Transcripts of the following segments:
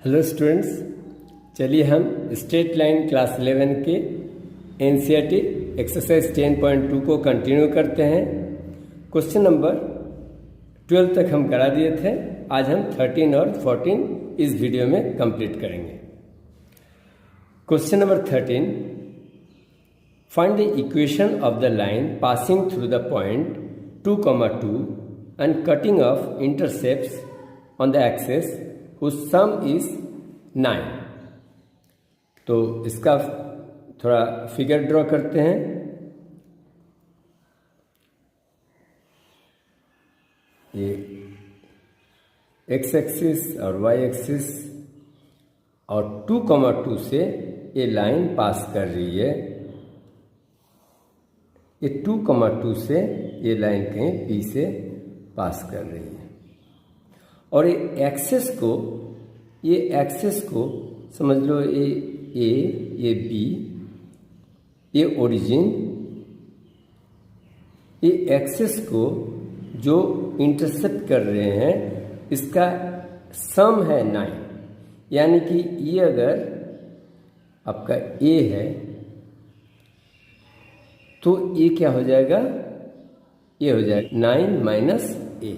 Hello students, चलिए हम straight line class 11 के एनसीईआरटी एक्सरसाइज 10.2 को कंटिन्यू करते हैं। क्वेश्चन नंबर 12 तक हम करा दिए थे। आज हम 13 और 14 इस वीडियो में कंप्लीट करेंगे। Question number 13, find the equation of the line passing through the point 2,2 and cutting of intercepts on the axis whose sum is 9। तो इसका थोड़ा फिगर ड्रॉ करते हैं। ये एक्स एक्सिस और वाई एक्सिस और 2,2 से ये लाइन पास कर रही है। ये 2,2 से ये लाइन कहीं बी से पास कर रही है और ये एक्सेस को समझ लो, ये बी, ये ओरिजिन, ये एक्सेस को जो इंटरसेप्ट कर रहे हैं इसका सम है 9। यानी कि ये अगर आपका ए है तो ये क्या हो जाएगा, ये हो जाएगा 9 माइनस ए,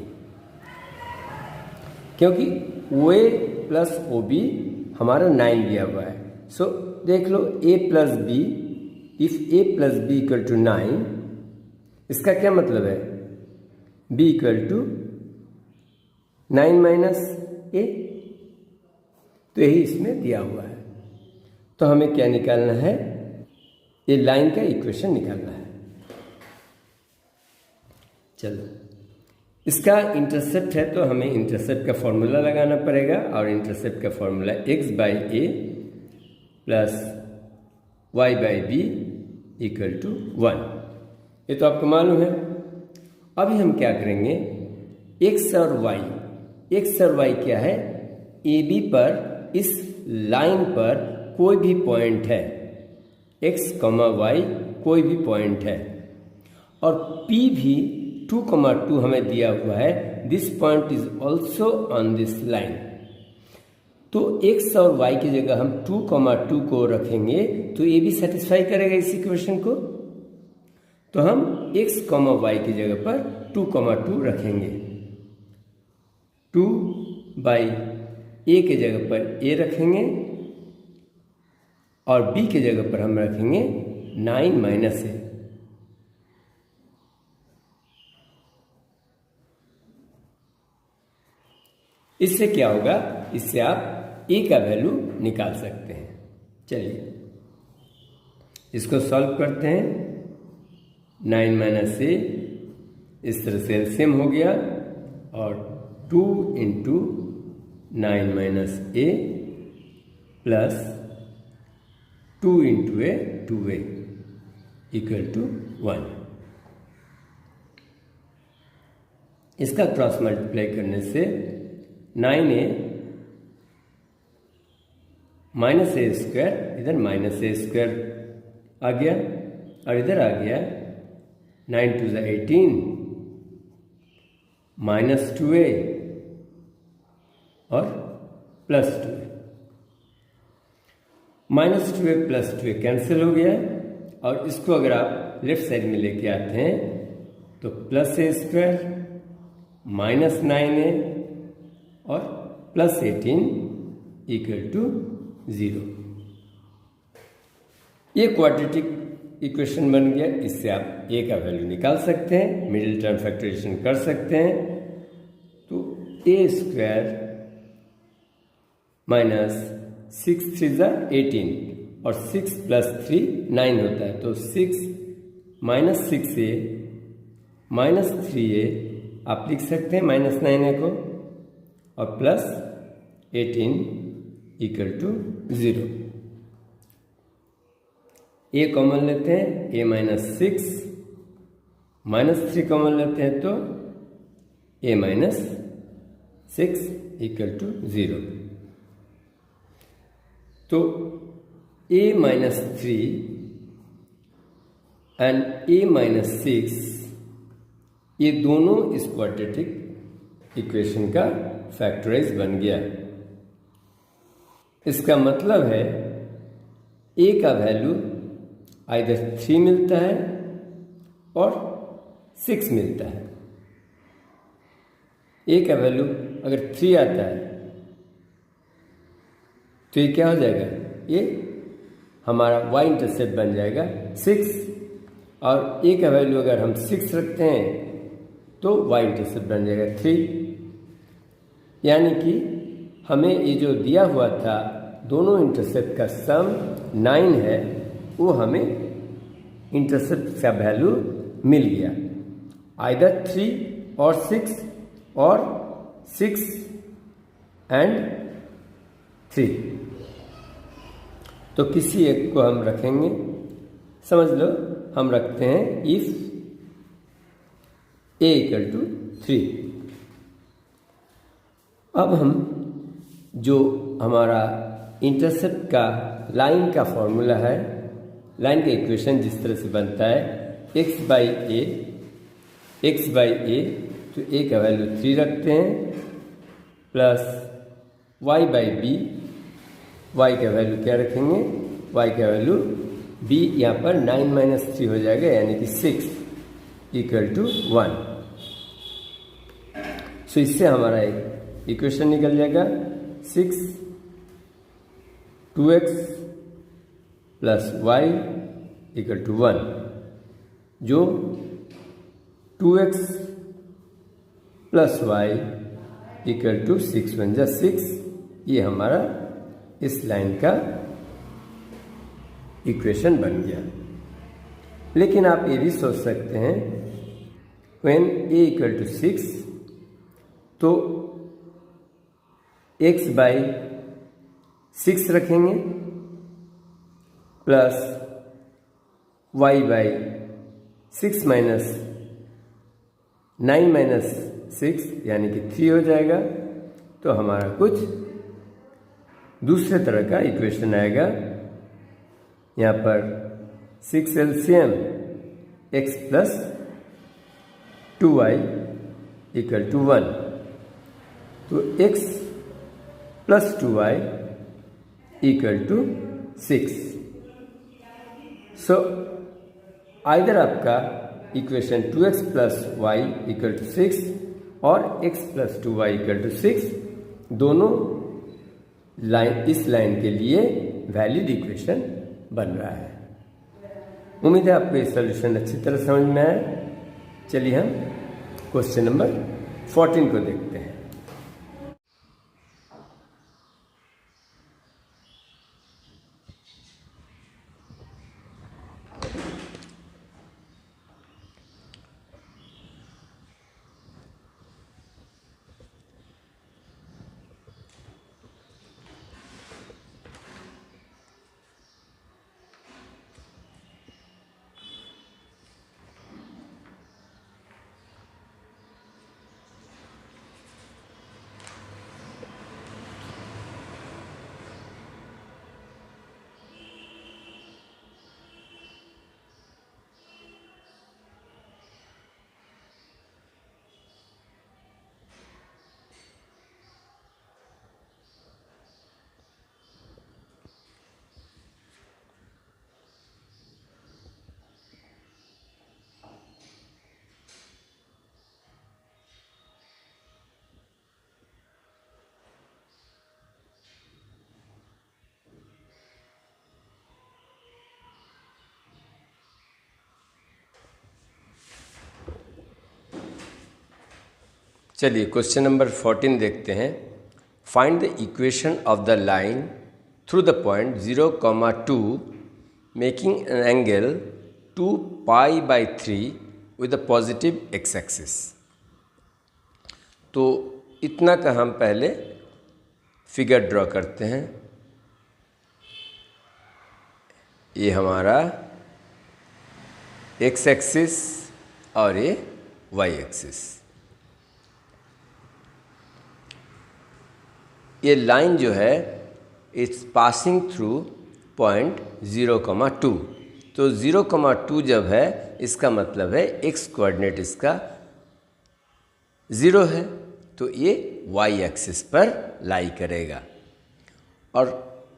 क्योंकि ओ ए प्लस ओ बी हमारा 9 दिया हुआ है। सो देख लो, A plus B, if A plus B equal to 9, इसका क्या मतलब है, B equal to 9 minus A. तो यही इसमें दिया हुआ है। तो हमें क्या निकालना है, ये लाइन का इक्वेशन निकालना है। चलो, इसका इंटरसेप्ट है तो हमें इंटरसेप्ट का फॉर्मूला लगाना पड़ेगा और इंटरसेप्ट का formula x by a plus y by b equal to 1। ये तो आपको मालूम है। अभी हम क्या करेंगे, x और y क्या है, ए बी पर इस लाइन पर कोई भी पॉइंट है, x, y कोई भी पॉइंट है और p भी 2,2 हमें दिया हुआ है। This point is also on this line. तो x और y की जगह हम 2,2 को रखेंगे तो ये भी सेटिस्फाई करेगा इस इक्वेशन को। तो हम x, y की जगह पर 2,2 रखेंगे। 2 बाई ए की जगह पर a रखेंगे और b की जगह पर हम रखेंगे 9 माइनस ए। इससे क्या होगा, इससे आप ए का वैल्यू निकाल सकते हैं। चलिए इसको सॉल्व करते हैं। 9 माइनस ए, इस तरह से एलसीएम हो गया और 2 into 9 minus a plus 2 into a 2a equal to 1। इसका क्रॉस मल्टीप्लाई करने से 9a माइनस ए स्क्वायर, इधर माइनस ए स्क्वायर आ गया और इधर आ गया 9 टू ज़ 18 माइनस 2a और plus 2a। Minus 2a plus 2a cancel हो गया और इसको अगर आप लेफ्ट साइड में लेके आते हैं तो प्लस ए स्क्वायर माइनस 9a और प्लस 18 इक्वल टू 0। ये क्वाड्रेटिक इक्वेशन बन गया। इससे आप ए का वैल्यू निकाल सकते हैं, मिडिल टर्म फैक्टराइजेशन कर सकते हैं। तो ए स्क्वायर माइनस 6 3 ज़ा 18 और 6 प्लस 3 9 होता है। तो 6 माइनस 6a माइनस 3a आप लिख सकते हैं माइनस 9a को और plus 18 equal to 0। A common लेते हैं, ए माइनस 6 माइनस 3 कॉमन लेते हैं तो ए माइनस 6 इक्वल टू 0। तो a minus 3 and a minus 6 ये दोनों इस क्वाड्रेटिक इक्वेशन का फैक्टराइज बन गया। इसका मतलब है ए का वैल्यू आइदर 3 मिलता है और 6 मिलता है। ए का वैल्यू अगर 3 आता है तो ये क्या हो जाएगा, ये हमारा y इंटरसेप्ट बन जाएगा 6, और ए का वैल्यू अगर हम 6 रखते हैं तो y इंटरसेप्ट बन जाएगा 3। यानी कि हमें ये जो दिया हुआ था दोनों इंटरसेप्ट का सम 9 है, वो हमें इंटरसेप्ट का वैल्यू मिल गया, आइदर 3 और 6 और 6 एंड 3। तो किसी एक को हम रखेंगे, समझ लो हम रखते हैं इफ a = 3। अब हम जो हमारा इंटरसेप्ट का लाइन का फॉर्मूला है, लाइन का इक्वेशन जिस तरह से बनता है x बाई ए, तो a का वैल्यू 3 रखते हैं, plus y by b, y का वैल्यू क्या रखेंगे, y का वैल्यू b यहाँ पर 9 - 3 हो जाएगा, यानी कि 6 = 1। सो इससे हमारा एक इक्वेशन निकल जाएगा 6 2x + y = 1, जो 2x + y = 6 × 1 = 6। ये हमारा इस लाइन का इक्वेशन बन गया। लेकिन आप ये भी सोच सकते हैं when a = 6 तो x बाई 6 रखेंगे, प्लस y बाई 6 माइनस 9 - 6 यानी कि 3 हो जाएगा। तो हमारा कुछ दूसरे तरह का इक्वेशन आएगा। यहाँ पर 6 LCM x + 2y = 1, तो x + 2y = 6। सो आइदर आपका इक्वेशन 2x + y = 6 और x + 2y = 6 दोनों इस लाइन के लिए वैलिड इक्वेशन बन रहा है। उम्मीद है आपको ये सॉल्यूशन अच्छी तरह समझ में आया। चलिए हम क्वेश्चन नंबर 14 को देखते हैं। चलिए क्वेश्चन नंबर 14 देखते हैं। Find the equation of the line through the point 0, 2 making an angle 2π/3 with the positive x axis. तो इतना का हम पहले फिगर ड्रॉ करते हैं। ये हमारा x एक्सिस और ये y एक्सिस। ये लाइन जो है इट्स पासिंग थ्रू पॉइंट 0, 2। तो 0, 2 जब है इसका मतलब है x कोऑर्डिनेट इसका 0 है, तो ये y एक्सिस पर लाई करेगा। और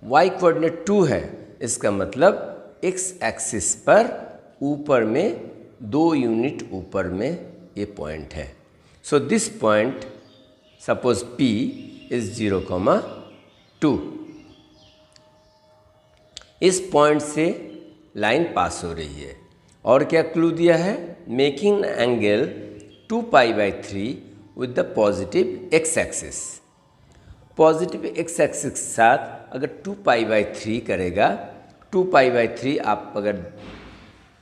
y कोऑर्डिनेट 2 है, इसका मतलब x एक्सिस पर ऊपर में 2 यूनिट ऊपर में ये पॉइंट है। So this point suppose P is 0,2। इस पॉइंट से लाइन पास हो रही है और क्या क्लू दिया है, making angle 2π/3 with the positive x axis. Positive x axis के साथ अगर 2π/3 करेगा, 2π/3 आप अगर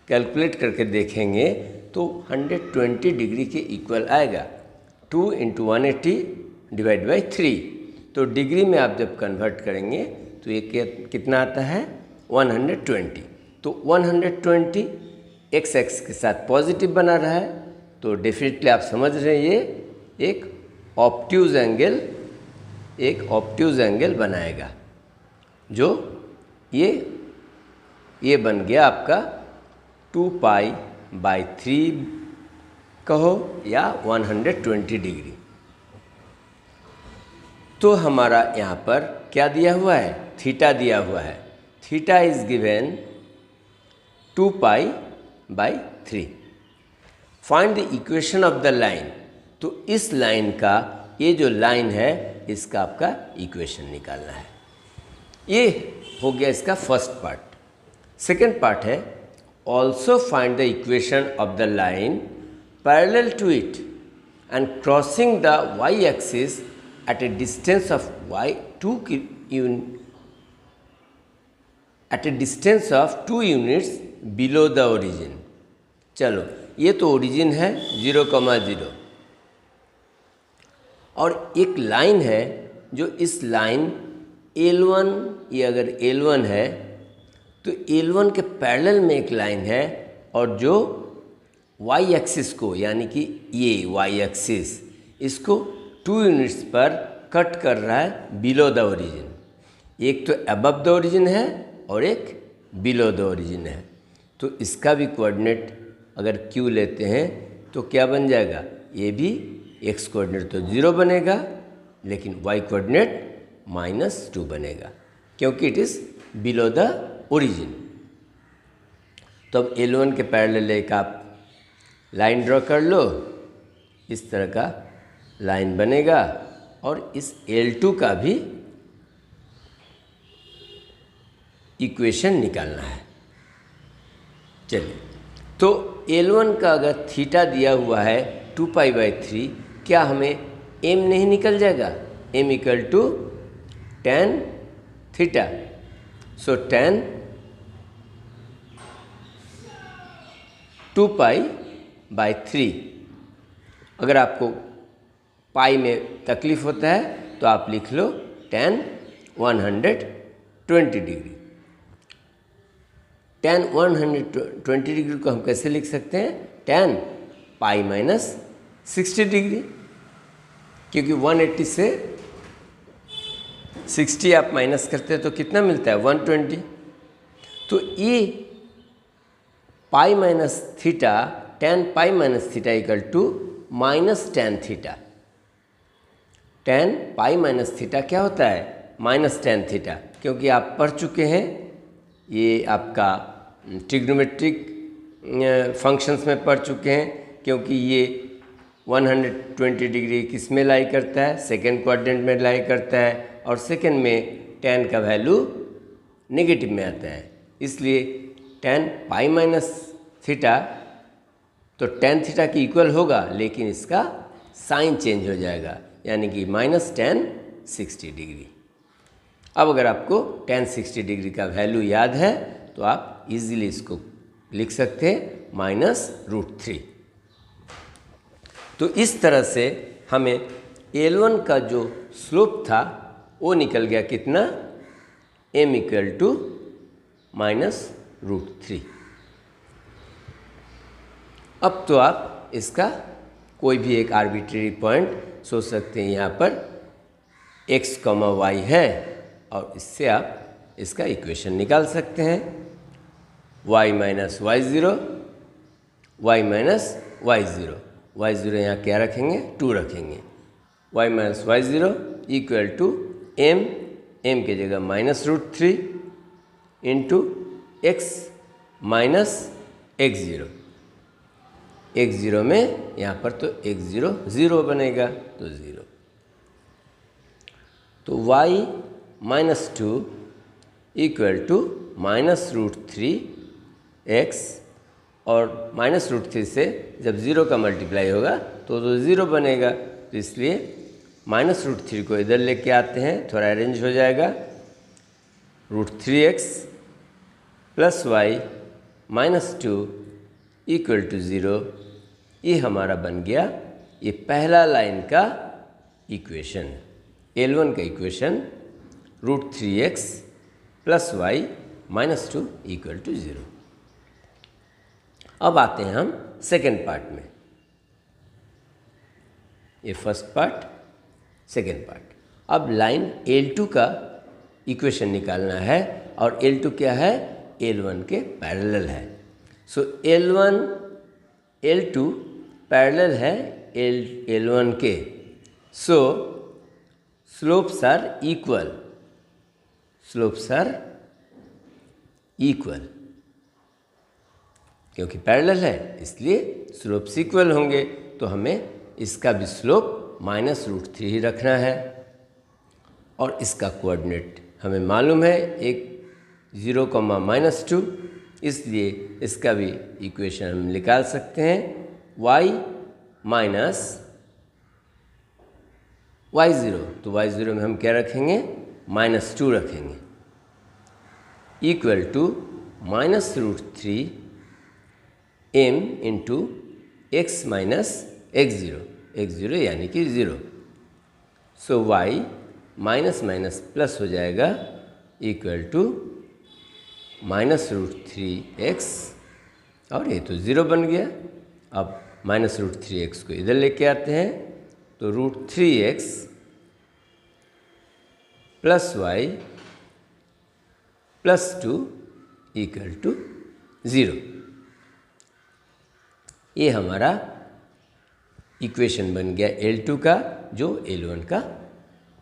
कैलकुलेट करके देखेंगे तो 120 डिग्री के इक्वल आएगा। 2 × 180 / 3, तो डिग्री में आप जब कन्वर्ट करेंगे तो ये कितना आता है, 120। तो 120 x एक्सिस के साथ पॉजिटिव बना रहा है, तो डेफिनेटली आप समझ रहे हैं ये एक ऑब्ट्यूज एंगल बनाएगा, जो ये बन गया आपका 2π/3 कहो या 120 डिग्री। तो हमारा यहाँ पर क्या दिया हुआ है, थीटा दिया हुआ है। Theta is given 2π/3। Find the equation of the line. तो इस लाइन का, ये जो लाइन है इसका आपका इक्वेशन निकालना है। ये हो गया इसका फर्स्ट पार्ट। सेकेंड पार्ट है also find the equation of the line parallel to it and crossing the y axis at a distance of two units below the origin। चलो, ये तो ओरिजिन है 0,0 और एक लाइन है जो इस लाइन L1, ये अगर L1 है तो L1 के पैरेलल में एक लाइन है और जो y एक्सिस को, यानी कि ये y एक्सिस इसको 2 यूनिट्स पर कट कर रहा है बिलो द ओरिजिन। एक तो अबव द ओरिजिन है और एक बिलो द ओरिजिन है। तो इसका भी कोऑर्डिनेट अगर q लेते हैं तो क्या बन जाएगा, ये भी x कोऑर्डिनेट तो 0 बनेगा लेकिन y कोऑर्डिनेट -2 बनेगा, क्योंकि it is below the origin. तो अब L1 के पैरेलल एक आप लाइन ड्रॉ कर लो, इस तरह का लाइन बनेगा और इस L2 का भी इक्वेशन निकालना है। चलिए, तो L1 का अगर थीटा दिया हुआ है 2π/3, क्या हमें m नहीं निकल जाएगा, m = tan थीटा। सो tan 2π/3। अगर आपको पाई में तकलीफ होता है तो आप लिख लो tan 120 डिग्री। tan 120 डिग्री को हम कैसे लिख सकते हैं, tan π-60 डिग्री, क्योंकि 180 से 60 आप माइनस करते हैं तो कितना मिलता है, 120। तो ये π-θ, tan π-θ = -tan थीटा। tan π-θ क्या होता है, -tan थीटा, क्योंकि आप पढ़ चुके हैं, ये आपका ट्रिग्नोमेट्रिक फंक्शंस में पढ़ चुके हैं, क्योंकि ये 120 डिग्री किस में लाई करता है, सेकेंड क्वाड्रेंट में लाई करता है और सेकेंड में tan का वैल्यू नेगेटिव में आता है। इसलिए tan π-θ तो tan थीटा की इक्वल होगा, लेकिन इसका साइन चेंज हो जाएगा, यानी कि -tan 60 डिग्री। अब अगर आपको tan 60 डिग्री का वैल्यू याद है तो आप इजीली इसको लिख सकते हैं -√3। तो इस तरह से हमें L1 का जो स्लोप था वो निकल गया कितना, m = -√3। अब तो आप इसका कोई भी एक आर्बिट्रेरी पॉइंट सोच सकते हैं। यहाँ पर x, y है और इससे आप इसका इक्वेशन निकाल सकते हैं, y - y0, y - y0। y0 यहाँ क्या रखेंगे, 2 रखेंगे। y - y0 = m m की जगह -√3 into x minus x0। x0 में यहाँ पर तो x0 0 बनेगा तो 0। तो y -2 इक्वल टू -√3x, और -√3 से जब 0 का मल्टीप्लाई होगा तो 0 बनेगा। तो इसलिए -√3 को इधर लेके आते हैं, थोड़ा अरेंज हो जाएगा। √3x plus y -2 equal to 0। ये हमारा बन गया ये पहला लाइन का इक्वेशन, L1 का equation, √3x plus y -2 equal to 0। अब आते हैं हम सेकेंड पार्ट में। ये फर्स्ट पार्ट, सेकेंड पार्ट। अब लाइन L2 का इक्वेशन निकालना है, और L2 क्या है? L1 के पैरेलल है। सो L2 पैरेलल है L1 के। So slopes are equal, slopes are equal, क्योंकि पैरेलल है इसलिए स्लोप्स इक्वल होंगे। तो हमें इसका भी स्लोप -√3 ही रखना है, और इसका कोऑर्डिनेट हमें मालूम है, एक 0, -2, इसलिए इसका भी इक्वेशन हम निकाल सकते हैं। y माइनस y0, तो y0 में हम क्या रखेंगे? -2 रखेंगे, equal to -√3 m into x minus x0, x0 यानी कि 0। So y minus minus plus हो जाएगा, इक्वल टू -√3x, और ये तो 0 बन गया। अब -√3x को इधर लेके आते हैं, तो √3x plus y plus 2 equal to 0। ये हमारा इक्वेशन बन गया L2 का, जो L1 का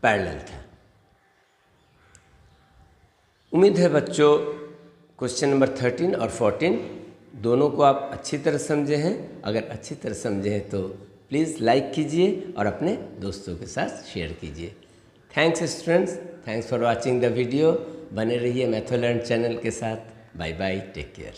पैरेलल था। उम्मीद है बच्चों क्वेश्चन नंबर 13 और 14 दोनों को आप अच्छी तरह समझे हैं। अगर अच्छी तरह समझे हैं तो प्लीज़ लाइक कीजिए और अपने दोस्तों के साथ शेयर कीजिए। Thanks students, thanks for watching the video. बने रहिए मैथोलर्न चैनल के साथ। Bye bye, take care.